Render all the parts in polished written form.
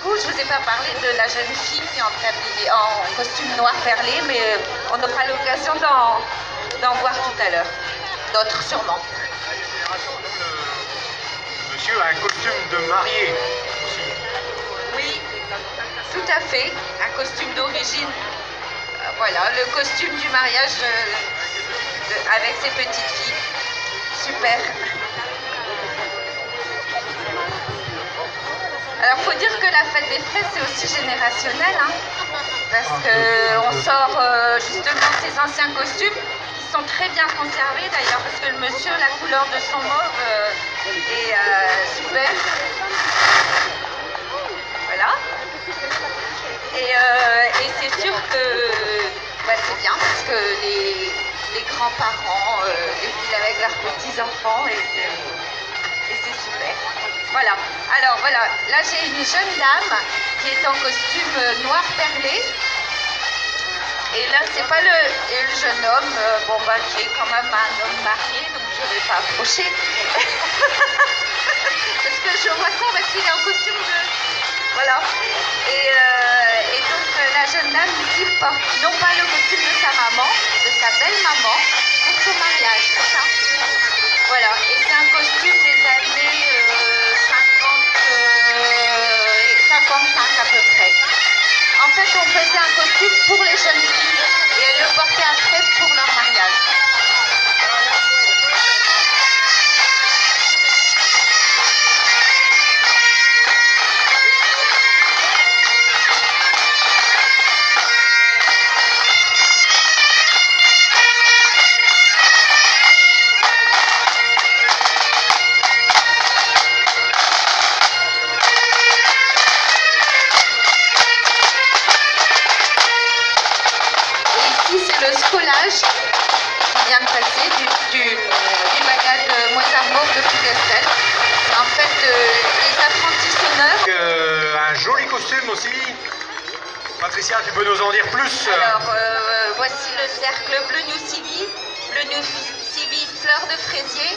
coup, je ne vous ai pas parlé de la jeune fille en costume noir perlé, mais on aura l'occasion d'en voir tout à l'heure. D'autres sûrement. Le monsieur a un costume de mariée aussi. Oui, tout à fait. Un costume d'origine. Voilà, le costume du mariage avec ses petites filles. Super. Alors, il faut dire que la fête des fraises, c'est aussi générationnel, hein, parce qu'on sort justement ces anciens costumes qui sont très bien conservés d'ailleurs, parce que le monsieur, la couleur de son mauve est super. Voilà. Et c'est sûr que c'est bien, parce que les grands-parents défilent avec leurs petits-enfants et c'est super. Voilà. Alors voilà, là j'ai une jeune dame qui est en costume noir perlé. Et là c'est pas le jeune homme, qui est quand même un homme marié, donc je ne vais pas approcher. Parce que je vois ça parce qu'il est en costume de... Voilà. Et donc la jeune dame ici porte non pas le costume de sa maman, de sa belle-maman, pour son mariage, c'est ça. Voilà, et c'est un costume des années 55 à peu près. En fait, on faisait un costume pour les jeunes filles et elles le portaient après pour leur mariage. Le scolage qui vient de passer du bagad Mozart de Pugastel. En fait, les apprentis sonneurs. Un joli costume aussi. Patricia, tu peux nous en dire plus? Alors, voici le cercle bleu New Civi, fleur de fraisier.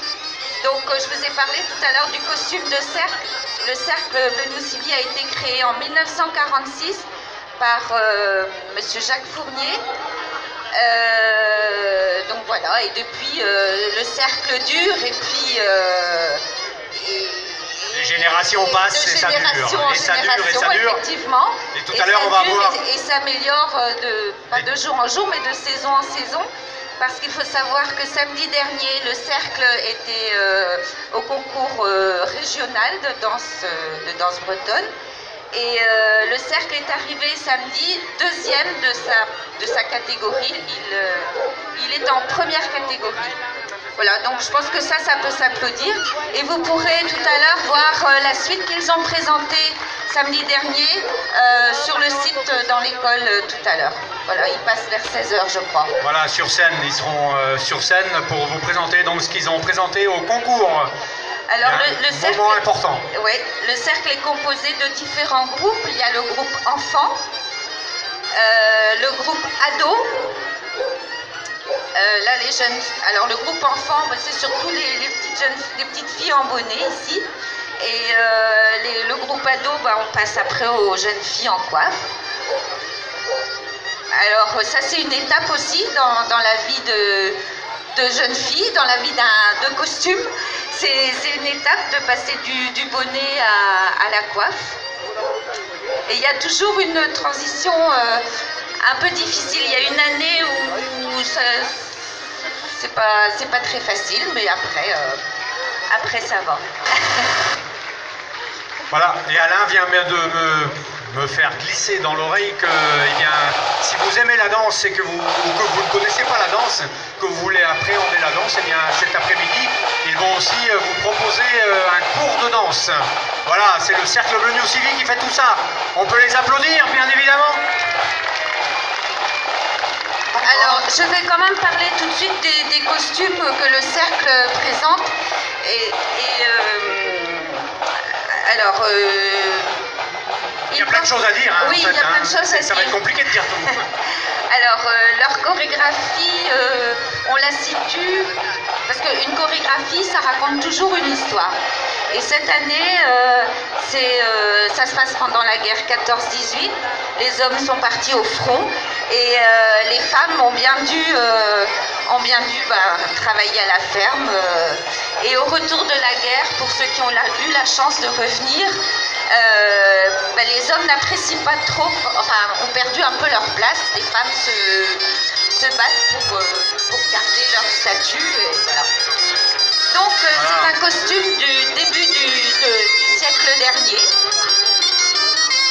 Donc, je vous ai parlé tout à l'heure du costume de cercle. Le cercle bleu New Civi a été créé en 1946 par Monsieur Jacques Fournier. Donc voilà, et depuis le cercle dure et puis les générations passent et ça dure, et ça dure, et ça dure. Effectivement. Et tout à l'heure on va voir. Et s'améliore pas de jour en jour, mais de saison en saison. Parce qu'il faut savoir que samedi dernier, le cercle était au concours régional de danse bretonne. Et le cercle est arrivé samedi, deuxième de sa catégorie. Il est en première catégorie. Voilà, donc je pense que ça peut s'applaudir. Et vous pourrez tout à l'heure voir la suite qu'ils ont présentée samedi dernier sur le site dans l'école tout à l'heure. Voilà, ils passent vers 16h, je crois. Voilà, sur scène, ils seront sur scène pour vous présenter donc ce qu'ils ont présenté au concours. Alors, le cercle, important. Oui, le cercle est composé de différents groupes. Il y a le groupe enfants, le groupe ado. Là, les jeunes. Alors, le groupe enfants, c'est surtout les petites filles en bonnet ici. Et le groupe ado, on passe après aux jeunes filles en coiffe. Alors, ça, c'est une étape aussi dans la vie de jeunes filles, dans la vie de costume. C'est une étape de passer du bonnet à la coiffe. Et il y a toujours une transition un peu difficile. Il y a une année où c'est pas très facile, mais après ça va. Voilà, et Alain vient de me faire glisser dans l'oreille que si vous aimez la danse et que vous ne connaissez pas la danse, que vous voulez appréhender la danse, et bien cet après-midi, ils vont aussi vous proposer un cours de danse. Voilà, c'est le Cercle Bleu New Civi qui fait tout ça. On peut les applaudir, bien évidemment. Alors, je vais quand même parler tout de suite des costumes que le Cercle présente. Alors, il y a plein de choses à dire. Oui, il y a plein de choses à dire. Ça va être compliqué de dire tout. Alors, leur chorégraphie, on la situe, parce qu'une chorégraphie, ça raconte toujours une histoire. Et cette année, ça se passe pendant la guerre 14-18. Les hommes sont partis au front et les femmes ont bien dû travailler à la ferme. Et au retour de la guerre, pour ceux qui ont eu la chance de revenir, les hommes n'apprécient pas trop, ont perdu un peu leur place. Les femmes se battent pour garder leur statut. Et voilà. Donc c'est un costume du début du siècle dernier.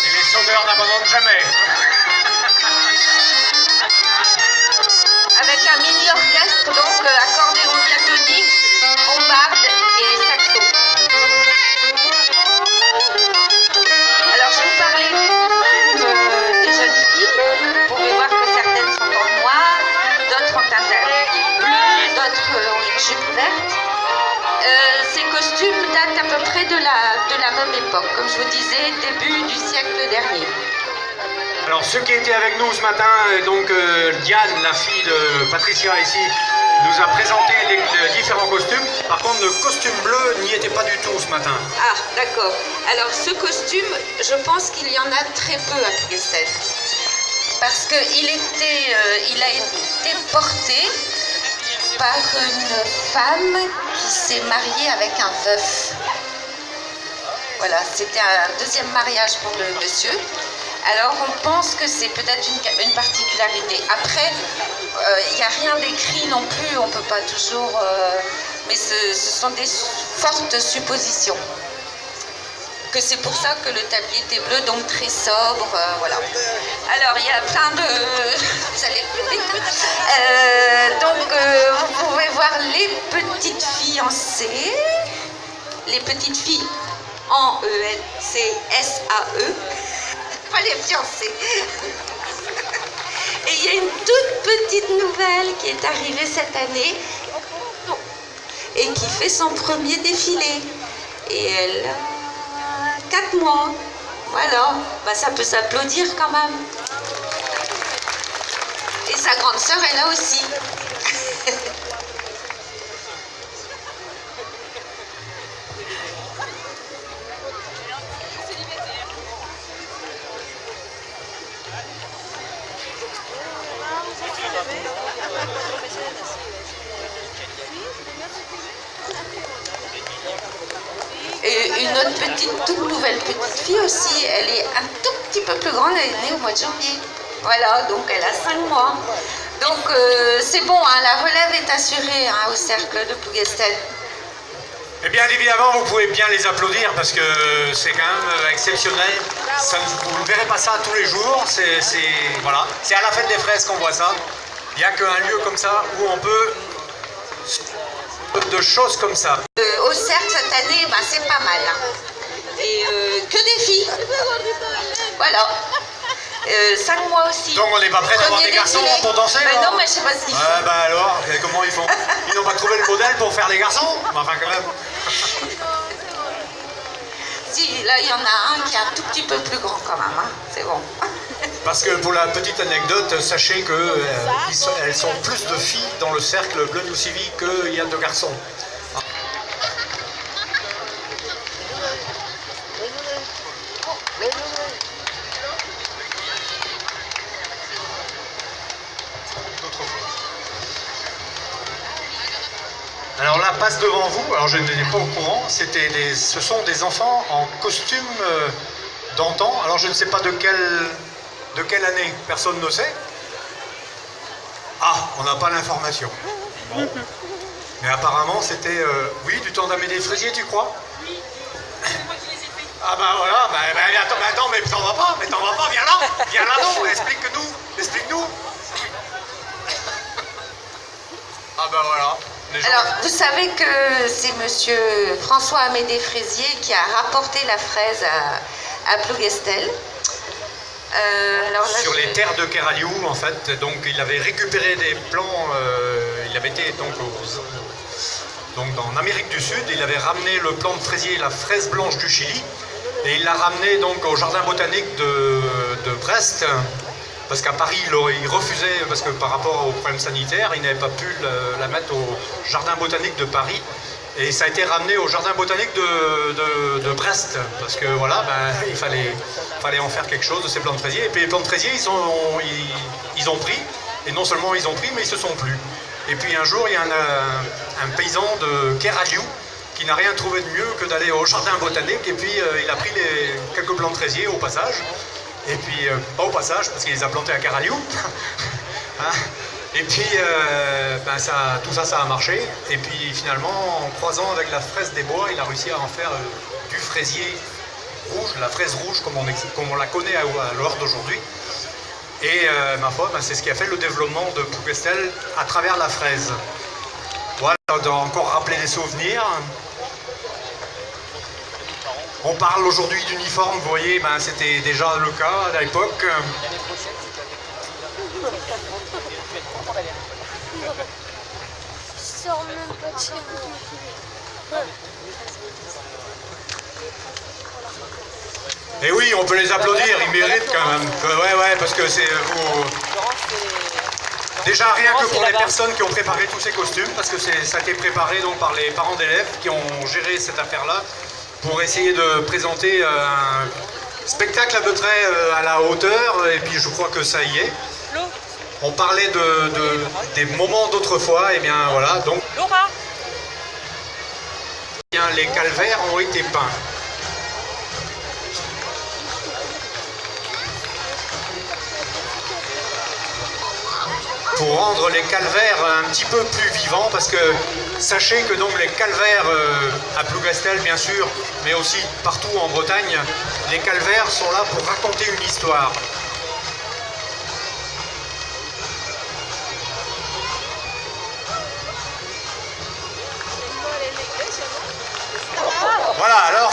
Et les sonneurs n'abandonnent jamais. Avec un mini-orchestre, donc accordéon diatonique, bombarde et saxo. Alors je vous parlais des jeunes filles. Vous pouvez voir que certaines sont en noir, d'autres ont un tablier bleu, d'autres ont une jupe verte. Ces costumes datent à peu près de la même époque, comme je vous disais, début du siècle dernier. Alors ceux qui étaient avec nous ce matin, donc Diane, la fille de Patricia ici, nous a présenté les différents costumes. Par contre, le costume bleu n'y était pas du tout ce matin. Ah, d'accord. Alors ce costume, je pense qu'il y en a très peu à Plougastel. Parce qu'il a été porté par une femme qui s'est mariée avec un veuf. Voilà, c'était un deuxième mariage pour le monsieur. Alors on pense que c'est peut-être une particularité. Après, il n'y a rien d'écrit non plus, on ne peut pas toujours... mais ce sont des fortes suppositions. Que c'est pour ça que le tablier était bleu, donc très sobre, voilà. Alors il y a plein de... Vous allez plus vite. Vous pouvez voir les petites fiancées, les petites filles en E-N-C-S-A-E, pas les fiancées. Et il y a une toute petite nouvelle qui est arrivée cette année et qui fait son premier défilé. Et elle a 4 mois. Voilà, ça peut s'applaudir quand même. Et sa grande sœur est là aussi. Et une autre toute nouvelle petite fille aussi, elle est un tout petit peu plus grande, elle est née au mois de janvier. Voilà, donc elle a 5 mois. Donc c'est bon, la relève est assurée au cercle de Plougastel. Et bien évidemment, vous pouvez bien les applaudir parce que c'est quand même exceptionnel. Vous ne verrez pas ça tous les jours. Voilà. C'est à la fête des fraises qu'on voit ça. Il n'y a qu'un lieu comme ça où on peut... de choses comme ça. Au cercle cette année, c'est pas mal. Et que des filles. Voilà. 5 mois aussi. Donc on n'est pas prêt d'avoir des garçons pour danser non, mais je sais pas ce qu'ils font. Alors, comment ils font? Ils n'ont pas trouvé le modèle pour faire les garçons? Enfin quand même. Si, là il y en a un qui est un tout petit peu plus grand quand même, c'est bon. Parce que pour la petite anecdote, sachez qu'elles sont plus de filles dans le cercle Bleu New Civic qu'il y a de garçons. Alors là, passe devant vous, alors je n'étais pas au courant, ce sont des enfants en costume d'antan. Alors je ne sais pas de quelle année, personne ne sait. Ah, on n'a pas l'information. Bon. Mais apparemment c'était, oui, du temps d'Amédée Fraisier, tu crois? Oui, c'est moi qui les ai fait. Ah bah voilà, attends, mais t'en vas pas, viens là non, explique-nous. Ah bah voilà. Alors, vous savez que c'est monsieur François Amédée Fraisier qui a rapporté la fraise à Plougastel. Sur les terres de Keraliou, en fait. Donc, il avait récupéré des plants. Il avait été donc en Amérique du Sud. Il avait ramené le plant de fraisier, la fraise blanche du Chili. Et il l'a ramené donc au jardin botanique de Brest. Parce qu'à Paris, il refusait, parce que par rapport aux problèmes sanitaires, il n'avait pas pu la mettre au jardin botanique de Paris. Et ça a été ramené au jardin botanique de Brest, parce que voilà, ben, il fallait en faire quelque chose de ces plants de fraisier. Et puis les plants de fraisier, ils ont pris, et non seulement ils ont pris, mais ils se sont plu. Et puis un jour, il y a un paysan de Keraliou qui n'a rien trouvé de mieux que d'aller au jardin botanique, et puis il a pris quelques plants de fraisier au passage, et puis pas au passage, parce qu'il les a plantés à Keraliou. Hein. Et puis, ben tout ça, ça a marché. Et puis finalement, en croisant avec la fraise des bois, il a réussi à en faire du fraisier rouge, la fraise rouge comme on la connaît à l'heure d'aujourd'hui. Et ma foi, ben, c'est ce qui a fait le développement de Plougastel à travers la fraise. Voilà, on doit encore rappeler des souvenirs. On parle aujourd'hui d'uniforme, vous voyez, ben, c'était déjà le cas à l'époque. Je sors même pas de chez moi. Et oui, on peut les applaudir, ils méritent quand même. Ouais, parce que c'est... Déjà rien que pour les personnes qui ont préparé tous ces costumes, parce que ça a été préparé donc par les parents d'élèves qui ont géré cette affaire-là pour essayer de présenter un spectacle à peu près à la hauteur, et puis je crois que ça y est. On parlait des moments d'autrefois, et bien voilà, donc bien, les calvaires ont été peints. Pour rendre les calvaires un petit peu plus vivants, parce que sachez que donc les calvaires à Plougastel bien sûr, mais aussi partout en Bretagne, les calvaires sont là pour raconter une histoire. Voilà, alors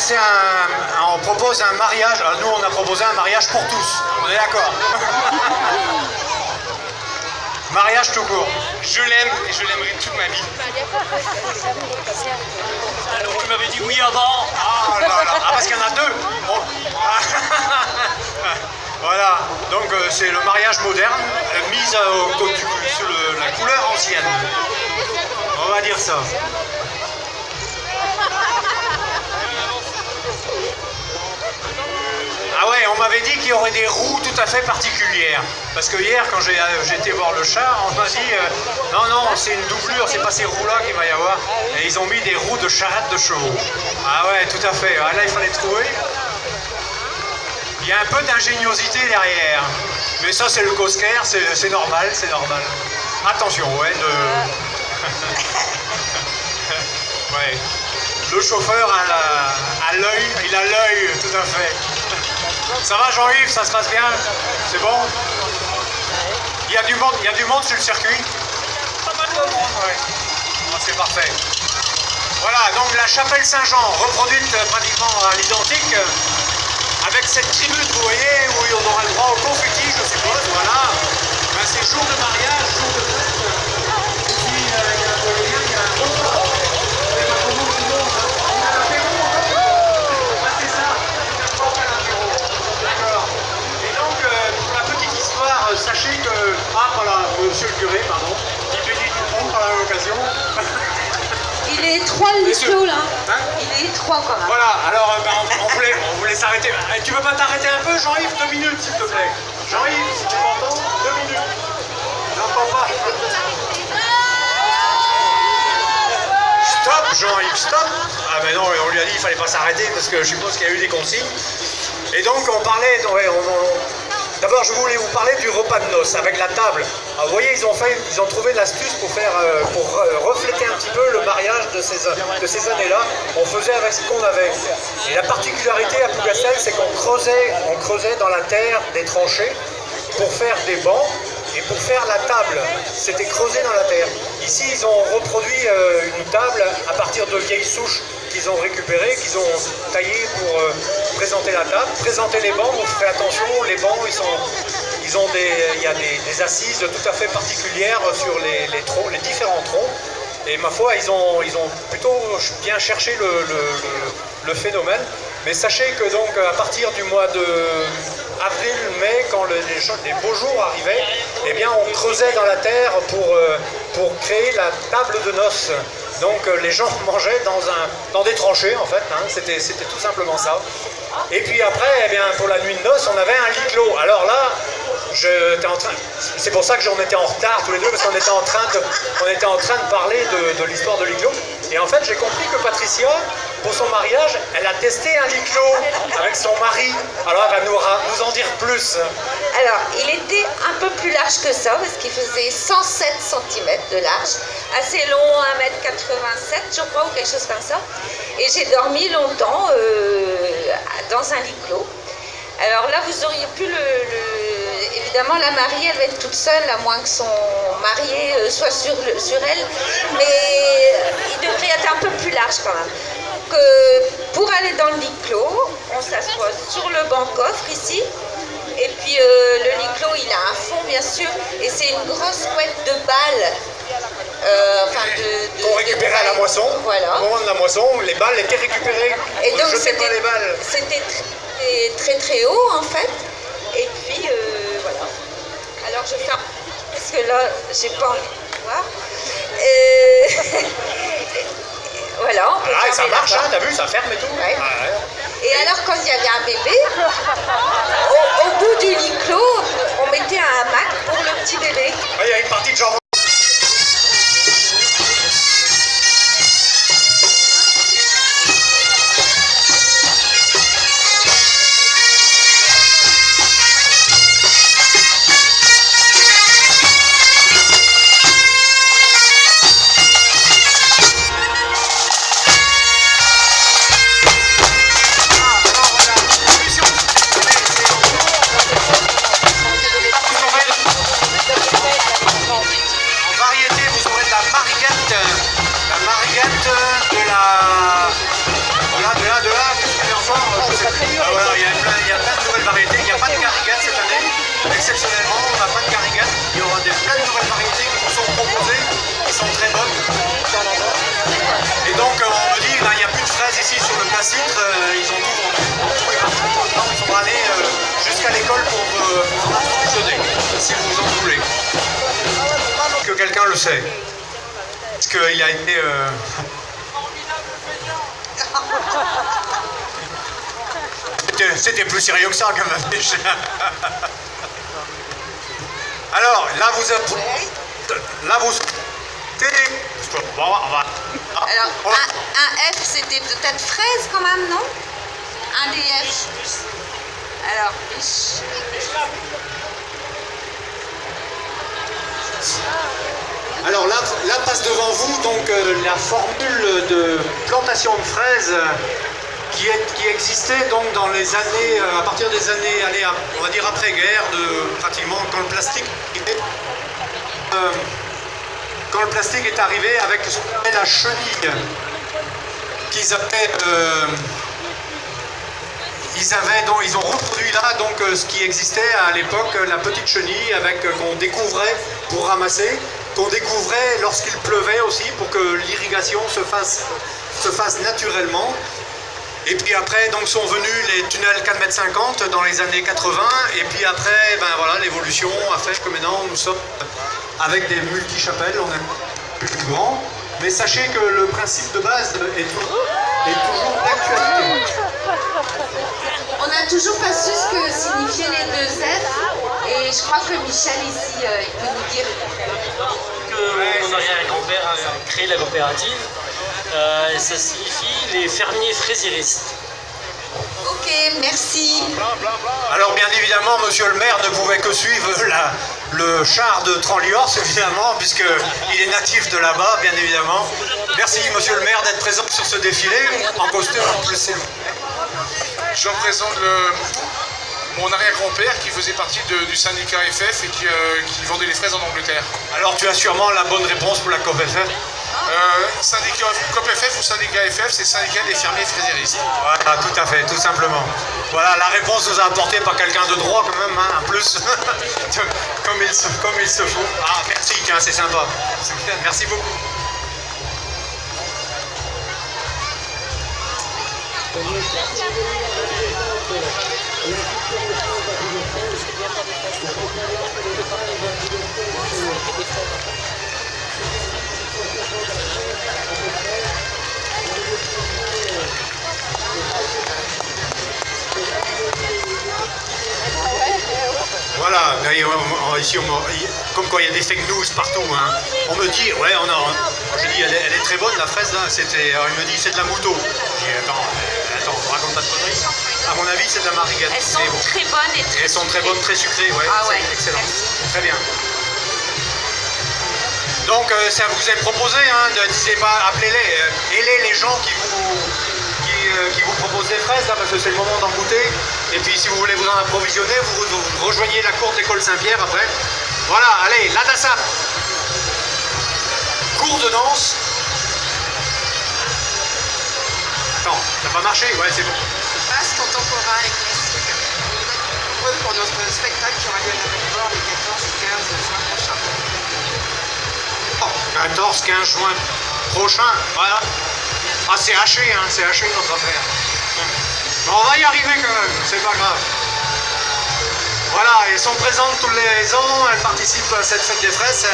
on propose un mariage, alors nous on a proposé un mariage pour tous, on est d'accord? Mariage tout court. Je l'aime et je l'aimerai toute ma vie. Alors il m'avait dit oui avant. Ah là là, parce qu'il y en a deux. Bon. Voilà, donc c'est le mariage moderne, mis sur la couleur ancienne. On va dire ça. Ah ouais, on m'avait dit qu'il y aurait des roues tout à fait particulières. Parce que hier, quand j'ai été voir le char, on m'a dit non, c'est une doublure, c'est pas ces roues-là qu'il va y avoir. Et ils ont mis des roues de charrette de chevaux. Ah ouais, tout à fait. Ah, là, il fallait trouver. Il y a un peu d'ingéniosité derrière. Mais ça, c'est le Cosquer, c'est normal, c'est normal. Attention, ouais, ouais. Le chauffeur a l'œil, il a l'œil, tout à fait. Ça va Jean-Yves, ça se passe bien? C'est bon? Il y a du monde sur le circuit? Pas mal de monde, ouais. Oh, c'est parfait. Voilà, donc la chapelle Saint-Jean, reproduite pratiquement à l'identique, avec cette tribune, vous voyez, où on aura le droit au confetti, je suppose, voilà. Ben, c'est jour de mariage, jour de fête. Ici, il y a un bon repas. Sachez que... Ah voilà, monsieur le curé, pardon. Il bénit tout le monde par la même occasion. Il est étroit le micro là. Hein? Il est étroit quand même. Voilà, alors on voulait s'arrêter. Tu peux pas t'arrêter un peu, Jean-Yves? 2 minutes, s'il te plaît. Jean-Yves, si tu m'entends, 2 minutes. J'entends pas. Stop, Jean-Yves, stop. Ah mais non, on lui a dit qu'il fallait pas s'arrêter parce que je suppose qu'il y a eu des consignes. Et donc on parlait... D'abord, je voulais vous parler du repas de noces avec la table. Alors, vous voyez, ils ont trouvé l'astuce pour refléter un petit peu le mariage de ces années-là. On faisait avec ce qu'on avait. Et la particularité à Plougastel, c'est qu'on creusait dans la terre des tranchées pour faire des bancs et pour faire la table. C'était creusé dans la terre. Ici, ils ont reproduit une table à partir de vieilles souches qu'ils ont récupérées, qu'ils ont taillées pour présenter la table. Présenter les bancs, vous ferez attention, les bancs, il y a des assises tout à fait particulières sur les différents troncs. Et ma foi, ils ont plutôt bien cherché le phénomène. Mais sachez que donc à partir du mois de avril-mai, quand les beaux jours arrivaient, eh bien on creusait dans la terre pour créer la table de noces. Donc les gens mangeaient dans des tranchées en fait, hein. C'était tout simplement ça. Et puis après, eh bien, pour la nuit de noces, on avait un lit clos. Alors là, c'est pour ça que j'en étais en retard tous les deux, parce qu'on était en train de parler de l'histoire de lit clos. Et en fait, j'ai compris que Patricia, pour son mariage, elle a testé un lit clos avec son mari. Alors elle va nous en dire plus. Alors, il était un peu plus large que ça, parce qu'il faisait 107 cm de large, assez long, 1,87 m, je crois, ou quelque chose comme ça. Et j'ai dormi longtemps dans un lit clos. Alors là, vous auriez pu évidemment, la mariée, elle va être toute seule, à moins que son marié soit sur elle, mais il devrait être un peu plus large quand même. Pour aller dans le lit clos, on s'assoit sur le banc coffre ici, et puis le lit clos, il a un fond bien sûr, et c'est une grosse couette de balles. Qu'on récupérait à la moisson. Voilà. Au moment de la moisson, les balles étaient récupérées. Et donc jetez pas les balles. C'était très très haut en fait. Et puis voilà. Alors je ferme parce que là j'ai pas envie de voir. Voilà, on peut et ça fermer marche, la hein, porte. t'as vu, ça ferme et tout. Ouais. Ah, ouais. Et alors quand il y avait un bébé, au bout du lit clos, on mettait un hamac pour le petit bébé. Ah, il y a une partie de jambon. Exceptionnellement, on n'a pas de garrigate. Il y aura plein de nouvelles variétés qui nous sont proposées, qui sont très bonnes. Et donc, on me dit, il n'y a plus de fraises ici sur le Plat Citre, ils ont tout vendu. Ils vont aller jusqu'à l'école pour vous en approvisionner, si vous en voulez. Que quelqu'un le sait. Parce qu'il a été... C'était plus sérieux que ça quand même déjà. Alors, là vous... Bon, on va... Alors, un F, c'était peut-être fraise quand même, non? Un des F. Alors, Alors là passe devant vous donc la formule de plantation de fraises qui existait donc dans les années, à partir des années, on va dire après-guerre, pratiquement quand le plastique est arrivé avec ce qu'on appelle la chenille, qu'ils avaient, ils ont reproduit là donc ce qui existait à l'époque, la petite chenille qu'on découvrait pour ramasser, qu'on découvrait lorsqu'il pleuvait aussi pour que l'irrigation se fasse naturellement. Et puis après, donc, sont venus les tunnels 4,50 m dans les années 80. Et puis après, ben voilà, l'évolution a fait que maintenant nous sommes avec des multi-chapelles, on est plus grand. Mais sachez que le principe de base est toujours d'actualité. on n'a toujours pas su ce que signifiaient les deux F. Et je crois que Michel ici, il peut nous dire. Mon arrière-grand-père a créé la coopérative. Ça signifie les fermiers fraisiéristes. Ok, merci. Alors bien évidemment, monsieur le maire ne pouvait que suivre le char de Tranliors, évidemment, puisqu'il est natif de là-bas, bien évidemment. Merci monsieur le maire d'être présent sur ce défilé, en costume en plus. Je représente mon arrière-grand-père qui faisait partie du syndicat FF et qui vendait les fraises en Angleterre. Alors tu as sûrement la bonne réponse pour la COP-FF. Syndicat COP-FF ou syndicat FF, c'est syndicat des fermiers fraisiéristes. Voilà, tout à fait, tout simplement. Voilà, la réponse nous a apporté par quelqu'un de droit quand même, hein, en plus, comme il se faut. Ah, merci, tiens, c'est sympa. Merci beaucoup. Voilà, ici, comme quoi il y a des fake news partout. Hein. On me dit, ouais, je dis, elle est très bonne la fraise là. Il me dit, c'est de la mouto. Je dis, attends, on raconte pas de conneries. À mon avis, c'est de la marigate. Elles sont très bonnes et très elles sont très bonnes, très sucrées, ouais. Ah ouais, excellent. merci. Très bien. Donc ça vous est proposé, hein, n'hésitez pas, appelez-les, aidez les gens qui vous proposent des fraises, là, parce que c'est le moment d'en goûter. Et puis si vous voulez vous en approvisionner, vous rejoignez la cour d'école Saint-Pierre après. Voilà, allez, la DASAP. Cours de danse. Attends, ça n'a pas marché? Ouais, c'est bon. Danse contemporain et classique. Pour notre spectacle qui aura lieu à la Belfort les 14 et 15 juin prochain. 14-15 juin prochain, voilà. Ah, c'est haché, hein, c'est haché notre affaire. Mais on va y arriver quand même, c'est pas grave. Voilà, elles sont présentes tous les ans, elles participent à cette fête des fraises,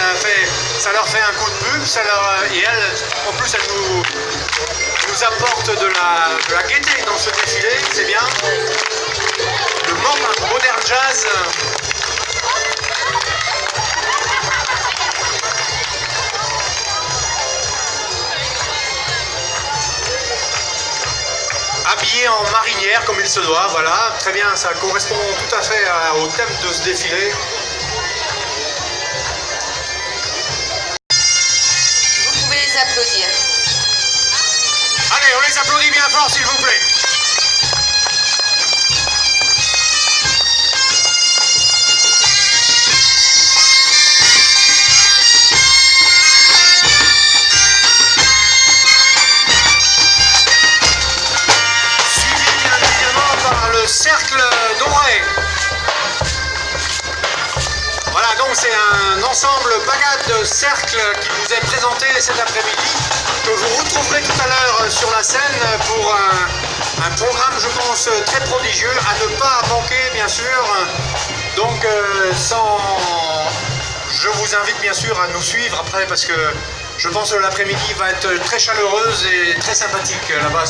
ça leur fait un coup de pub, et elles, en plus, elles nous apportent de la gaieté dans ce défilé, c'est bien. Le modern jazz. Habillé en marinière comme il se doit, voilà, très bien, ça correspond tout à fait au thème de ce défilé. Vous pouvez les applaudir. Allez, on les applaudit bien fort s'il vous plaît. Cercle doré. Voilà, donc c'est un ensemble bagade de cercles qui vous est présenté cet après-midi, que vous retrouverez tout à l'heure sur la scène pour un programme, je pense, très prodigieux, à ne pas manquer, bien sûr. Donc, je vous invite bien sûr à nous suivre après, parce que je pense que l'après-midi va être très chaleureuse et très sympathique là-bas.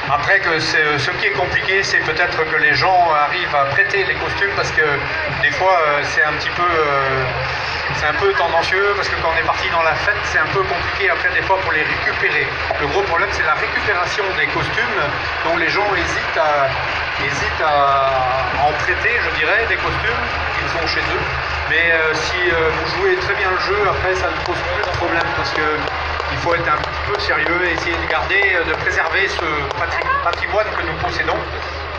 Après, ce qui est compliqué, c'est peut-être que les gens arrivent à prêter les costumes, parce que des fois c'est un peu tendancieux, parce que quand on est parti dans la fête, c'est un peu compliqué après des fois pour les récupérer. Le gros problème, c'est la récupération des costumes, dont les gens hésitent à en prêter, je dirais, des costumes qu'ils ont chez eux. Mais si vous jouez très bien le jeu, après ça ne pose plus de problème, parce que il faut être un petit peu sérieux et essayer de garder, de préserver ce patrimoine que nous possédons.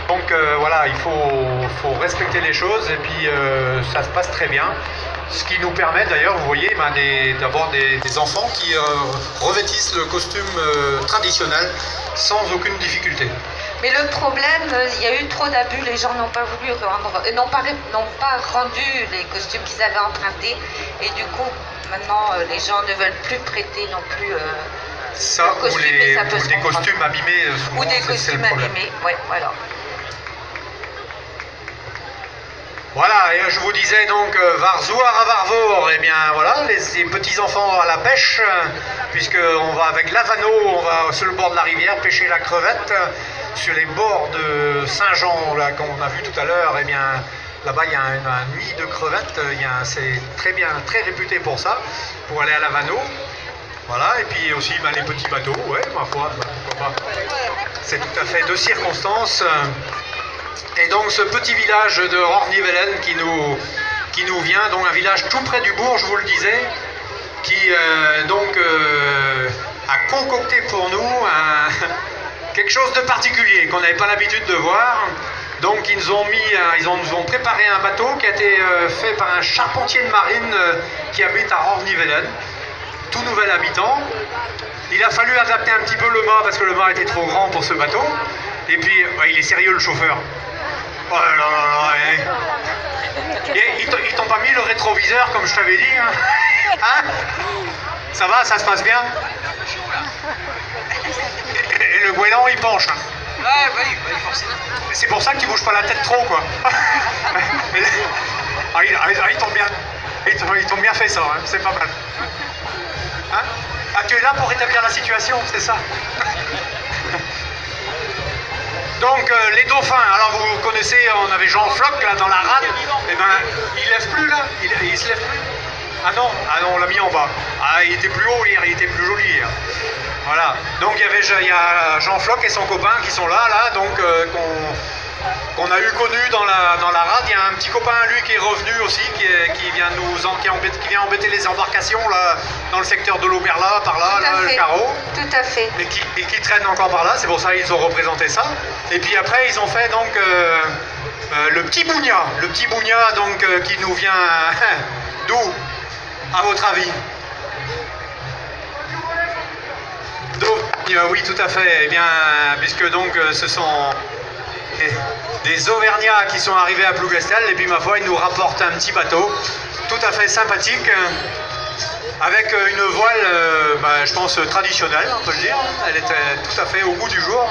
Donc voilà, il faut respecter les choses, et puis ça se passe très bien. Ce qui nous permet d'ailleurs, vous voyez, d'avoir des enfants qui revêtissent le costume traditionnel sans aucune difficulté. Mais le problème, il y a eu trop d'abus, les gens n'ont pas voulu rendre, n'ont pas rendu les costumes qu'ils avaient empruntés, et du coup, maintenant, les gens ne veulent plus prêter non plus ça, costume, ou des costumes abîmés, souvent, ou des costumes abîmés, ouais, voilà. Voilà, et je vous disais donc, Varzoar à Varvor, et bien voilà, les petits enfants à la pêche, puisqu'on va avec l'Avano, on va sur le bord de la rivière pêcher la crevette, sur les bords de Saint-Jean, là, qu'on a vu tout à l'heure, et bien là-bas il y a un nid de crevettes, c'est très bien, très réputé pour ça, pour aller à l'Avano. Voilà, et puis aussi les petits bateaux, ouais, ma foi, pourquoi pas. C'est tout à fait de circonstances. Et donc ce petit village de Hornivellen qui nous vient, donc un village tout près du bourg, je vous le disais, qui a concocté pour nous quelque chose de particulier qu'on n'avait pas l'habitude de voir. Donc ils nous ont préparé un bateau qui a été fait par un charpentier de marine qui habite à Hornivellen, tout nouvel habitant. Il a fallu adapter un petit peu le mât parce que le mât était trop grand pour ce bateau. Et puis il est sérieux le chauffeur. Oh là là là, ils t'ont pas mis le rétroviseur comme je t'avais dit, hein, hein? Ça va, ça se passe bien? Et le goéland il penche, hein. Ouais, oui, forcément. C'est pour ça qu'il bouge pas la tête trop, quoi. Ils t'ont bien fait ça, hein. C'est pas mal. Hein? Ah, tu es là pour rétablir la situation, c'est ça? Donc les dauphins, alors vous connaissez laissé, on avait Jean Floch là dans la rade, et ben il lève plus là, il se lève plus. Ah non, on l'a mis en bas. Ah, il était plus haut hier, il était plus joli hier. Voilà, donc il y a Jean Floch et son copain qui sont là, donc qu'on a eu connu dans la rade. Il y a un petit copain à lui qui est revenu aussi, qui vient embêter les embarcations là, dans le secteur de l'Auberla, par là, le carreau. Tout à fait. Et qui traîne encore par là, c'est pour ça qu'ils ont représenté ça. Et puis après ils ont fait donc le petit Bougna donc qui nous vient d'où, à votre avis? Oui, tout à fait. Eh bien, puisque donc ce sont des Auvergnats qui sont arrivés à Plougastel, et puis ma foi, ils nous rapportent un petit bateau tout à fait sympathique, avec une voile, je pense, traditionnelle, on peut le dire. Elle était tout à fait au goût du jour.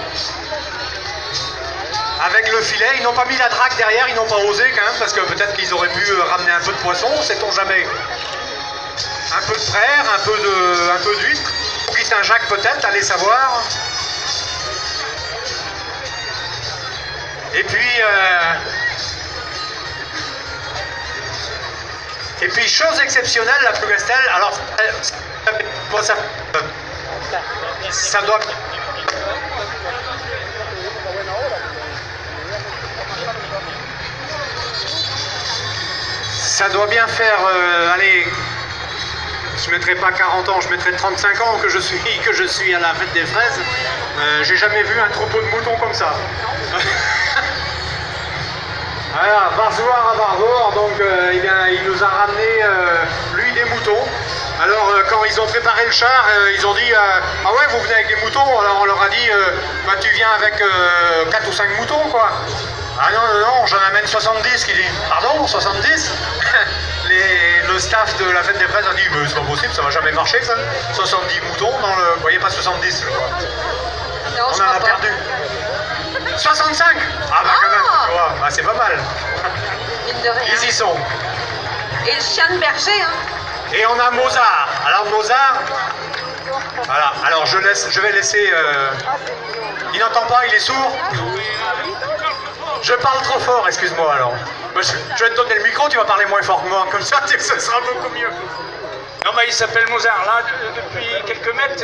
Avec le filet, ils n'ont pas mis la drague derrière, ils n'ont pas osé quand même, parce que peut-être qu'ils auraient pu ramener un peu de poisson, sait-on jamais. Un peu de frère, un peu d'huître. Saint-Jacques peut-être, allez savoir. Et puis chose exceptionnelle, la Plougastel, alors ça doit... Ça doit bien faire, allez... Je ne mettrai pas 40 ans, je mettrai 35 ans que je suis à la fête des fraises. J'ai jamais vu un troupeau de moutons comme ça. Voilà, Varzoir à Varzoir, donc il nous a ramené, lui, des moutons. Alors quand ils ont préparé le char, ils ont dit ah ouais, vous venez avec des moutons. Alors on leur a dit tu viens avec 4 ou 5 moutons, quoi. Ah non, j'en amène 70, qui dit. Pardon, 70? Le staff de la fête des fraises a dit mais c'est pas possible, ça va jamais marcher ça. 70 moutons dans le... Vous voyez, pas 70, je crois. Non, on en a perdu. 65. Ah bah quand même, ah, c'est pas mal. Mine de rien. Ils y sont. Et le chien de berger, hein. Et on a Mozart. Alors Mozart, voilà, alors je vais laisser... Il n'entend pas, il est sourd. Je parle trop fort, excuse-moi alors. Je vais te donner le micro, tu vas parler moins fort que moi, comme ça ce sera beaucoup mieux. Non, il s'appelle Mozart. Là, depuis quelques mètres,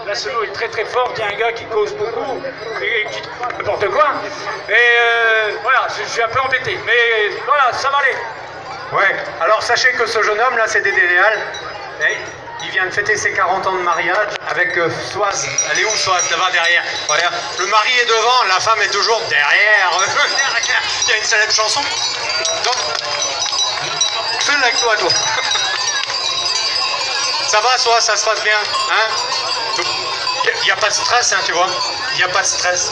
la solo est très très forte. Il y a un gars qui cause beaucoup et qui dit n'importe quoi. Et voilà, je suis un peu embêté. Mais voilà, ça va aller. Ouais, alors sachez que ce jeune homme là, c'est Dédé Léal. Il vient de fêter ses 40 ans de mariage avec Soise. Elle est où Soise? Là-bas derrière. Voilà. Le mari est devant, la femme est toujours derrière. Il y a une célèbre chanson. Donc, fais-le avec toi. Ça va, Soise, ça se passe bien, hein? Il n'y a pas de stress, hein, tu vois. Il n'y a pas de stress.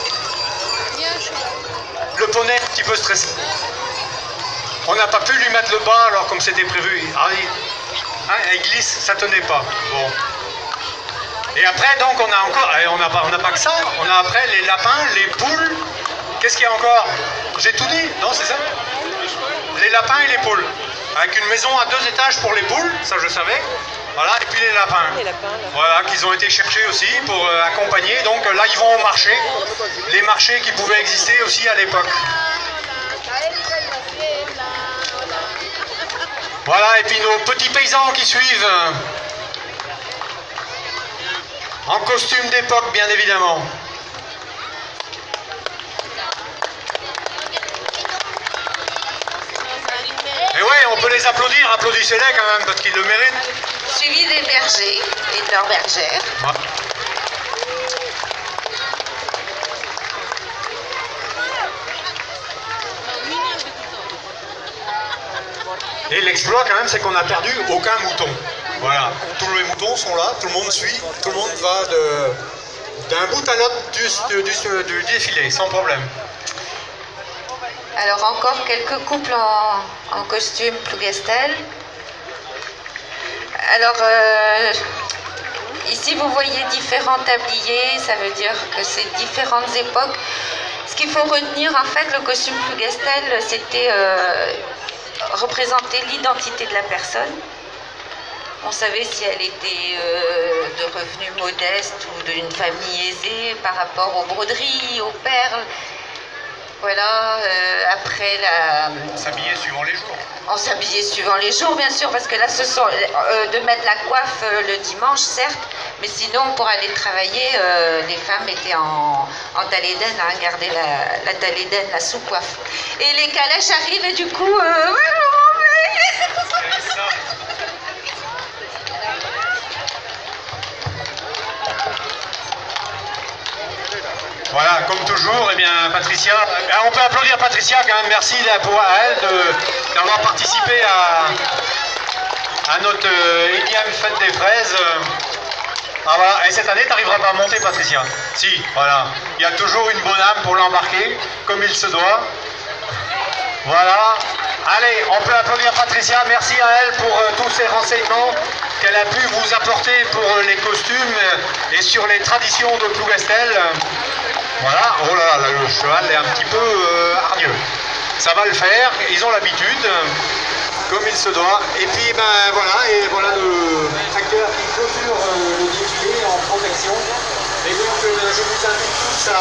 Le poney, un petit peu stressé. On n'a pas pu lui mettre le bas alors comme c'était prévu. Elle glisse, ça tenait pas. Bon. Et après, donc, on a encore... On n'a pas que ça. On a après les lapins, les poules. Qu'est-ce qu'il y a encore? J'ai tout dit, non, c'est ça? Les lapins et les poules. Avec une maison à 2 étages pour les poules, ça je savais. Voilà, et puis les lapins. Voilà, qu'ils ont été cherchés aussi pour accompagner. Donc là, ils vont au marché. Les marchés qui pouvaient exister aussi à l'époque. Voilà, et puis nos petits paysans qui suivent, en costume d'époque bien évidemment. Et ouais, on peut les applaudir, applaudissez-les quand même, parce qu'ils le méritent. Suivi des bergers et de leurs bergères. Ouais. Et l'exploit quand même, c'est qu'on n'a perdu aucun mouton. Voilà, tous les moutons sont là, tout le monde suit, tout le monde va d'un bout à l'autre du défilé, sans problème. Alors encore quelques couples en costume Plougastel. Alors ici vous voyez différents tabliers, ça veut dire que c'est différentes époques. Ce qu'il faut retenir en fait, le costume Plougastel, c'était représenter l'identité de la personne. On savait si elle était de revenus modestes ou d'une famille aisée par rapport aux broderies, aux perles. Voilà, après S'habiller suivant les jours. on s'habillait suivant les jours, bien sûr, parce que là, ce sont de mettre la coiffe le dimanche, certes, mais sinon, pour aller travailler, les femmes étaient en taléden, hein, garder la taléden, la sous-coiffe. Et les calèches arrivent et du coup, Voilà, comme toujours, eh bien, Patricia, on peut applaudir Patricia quand même, merci à elle d'avoir participé à notre énième fête des fraises. Ah voilà, et cette année, tu n'arriveras pas à monter, Patricia. Si, voilà, il y a toujours une bonne âme pour l'embarquer, comme il se doit. Voilà, allez, on peut applaudir Patricia, merci à elle pour tous ces renseignements qu'elle a pu vous apporter pour les costumes et sur les traditions de Plougastel. Voilà, oh là là, le cheval est un petit peu hargneux. Ça va le faire, ils ont l'habitude, comme il se doit. Et puis, ben voilà le tracteur qui clôture le défilé en protection. Et donc, je vous invite tous à...